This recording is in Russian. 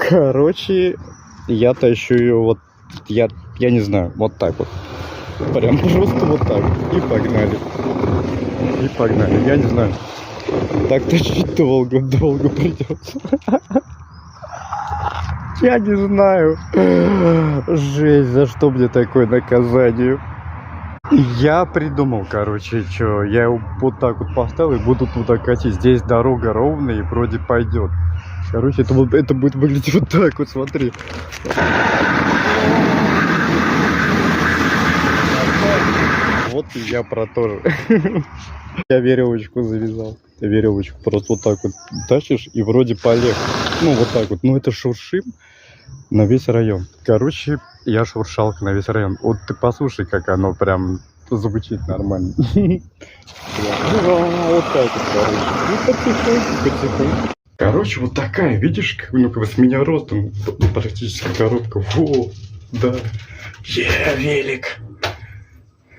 Короче, я тащу ее вот, я не знаю, вот так вот. Прям просто вот так. И погнали. И погнали. Я не знаю. Так тащить долго придется. Я не знаю. Жесть, за что мне такое наказание? Я придумал, короче, что я его вот так вот поставил и буду туда катить. Здесь дорога ровная и вроде пойдет. Короче, это будет выглядеть вот так вот, смотри. Вот и я про то же. Я веревочку завязал. Веревочку просто вот так вот тащишь и вроде полегче. Ну вот так вот. Ну это шуршим на весь район. Короче, я шуршалка на весь район. Вот ты послушай, как оно прям звучит нормально. Вот так вот, короче. Ну потихоньку. Короче, вот такая, видишь, ну-ка, с меня ростом практически коробка. Во, да. Велик.